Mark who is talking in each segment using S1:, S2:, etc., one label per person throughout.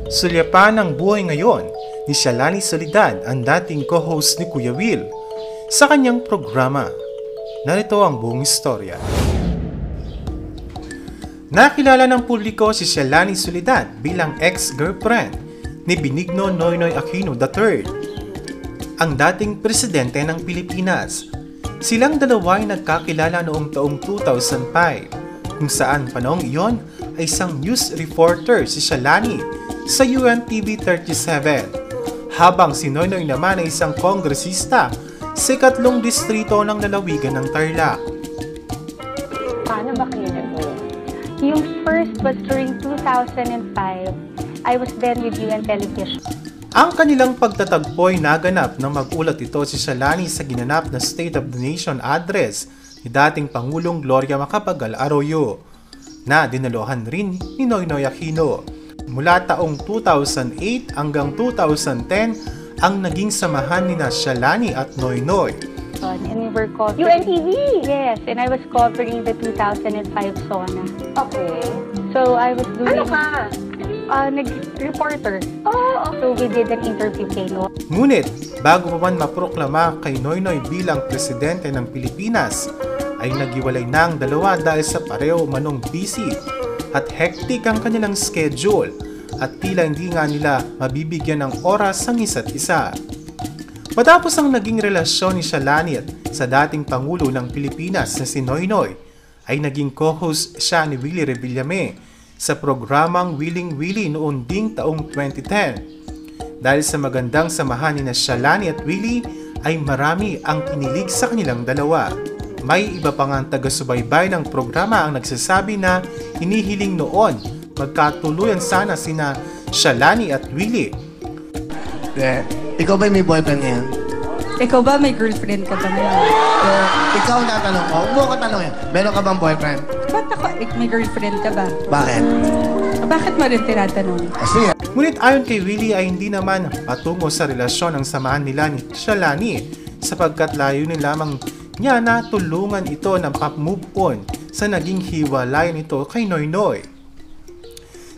S1: Sulyapan ang buhay ngayon ni Shalani Solidad, ang dating co-host ni Kuya Will, sa kanyang programa. Narito ang buong istorya. Nakilala ng publiko si Shalani Solidad bilang ex-girlfriend ni Benigno Noynoy Aquino III, ang dating presidente ng Pilipinas. Silang dalawa ay nagkakilala noong taong 2005, kung saan panahong iyon ay isang news reporter si Shalani sa UNTV 37, habang si Noynoy naman ay isang kongresista sa ikatlong distrito ng lalawigan ng Tarlac.
S2: Paano ba kayo nag-work? Yung first was during 2005. I was then with UN Television.
S1: Ang kanilang pagtatagpo ay naganap nang mag-ulat ito si Shalani sa ginanap na State of the Nation address ni dating Pangulong Gloria Macapagal Arroyo, na dinaluhan rin ni Noynoy Aquino. Mula taong 2008 hanggang 2010 ang naging samahan ni Shalani at Noynoy.
S2: And we were covering UNTV? Yes, and I was covering the 2005 SONA.
S3: Okay.
S2: So I was doing...
S3: Ano ka?
S2: Nag-reporter.
S3: Oh, okay.
S2: So we did an interview kay Noy.
S1: Ngunit, bago pa man maproklama kay Noynoy bilang presidente ng Pilipinas, ay naghiwalay na ang dalawa dahil sa pareho manong busy at hectic ang kanilang schedule at tila hindi nga nila mabibigyan ng oras ang isa't isa. Matapos ang naging relasyon ni Shalani at sa dating Pangulo ng Pilipinas na si Noynoy, ay naging co-host siya ni Willie Revillame sa programang Willing Willie noong ding taong 2010. Dahil sa magandang samahan ni Shalani at Willie, ay marami ang kinilig sa kanilang dalawa. May iba pang ang taga-subaybay ng programa ang nagsasabi na hinihiling noon magkatuluyan sana sina Shalani at Willie.
S4: Ikaw ba may boyfriend ngayon?
S5: Ikaw ba may girlfriend ka ba ngayon?
S4: Ikaw ang tatanong ko. Huwag mo ko tanongin. Meron ka bang boyfriend?
S5: Ba't ako, may girlfriend ka ba?
S4: Bakit?
S5: Bakit mo rin tinatanong?
S4: Kasi
S1: Ngunit ayon kay Willie ay hindi naman patungo sa relasyon ang samahan nila ni Shalani, sapagkat layunin lamang niya na tulungan ito na move on sa naging hiwalay nito kay Noynoy.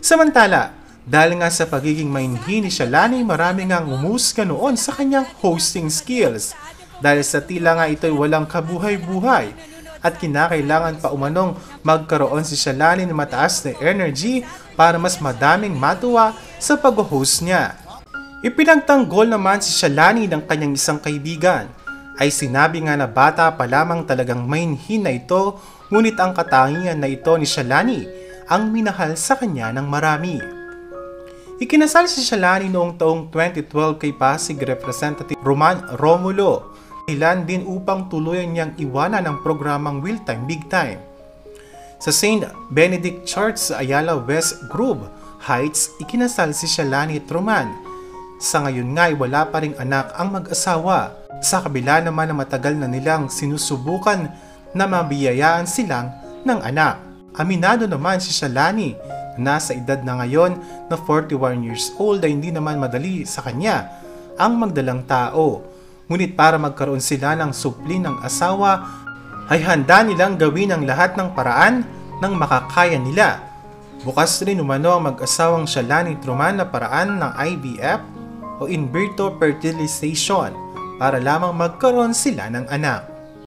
S1: Samantala, dahil nga sa pagiging mainhin ni Shalani, marami ngang umusga noon sa kanyang hosting skills dahil sa tila nga ito'y walang kabuhay-buhay at kinakailangan pa umanong magkaroon si Shalani ng mataas na energy para mas madaming matuwa sa pag-host niya. Ipinagtanggol naman si Shalani ng kanyang isang kaibigan. Ay sinabi nga na bata pa lamang talagang mainhin na ito, ngunit ang katangian na ito ni Shalani ang minahal sa kanya ng marami. Ikinasal si Shalani noong taong 2012 kay Pasig Representative Roman Romulo, ilan din upang tuluyan niyang iwanan ang programang Will Time Big Time. Sa St. Benedict Church sa Ayala West Grove Heights, ikinasal si Shalani at Roman. Sa ngayon nga ay wala pa ring anak ang mag-asawa, sa kabila naman na matagal na nilang sinusubukan na mabiyayaan silang ng anak. Aminado naman si Shalani na nasa edad na ngayon na 41 years old ay hindi naman madali sa kanya ang magdalang tao. Ngunit para magkaroon sila ng supli ng asawa, ay handa nilang gawin ang lahat ng paraan ng makakaya nila. Bukas rin umano ang mag-asawang Shalani at Roman na paraan ng IVF o in vitro fertilization para lamang magkaroon sila ng anak.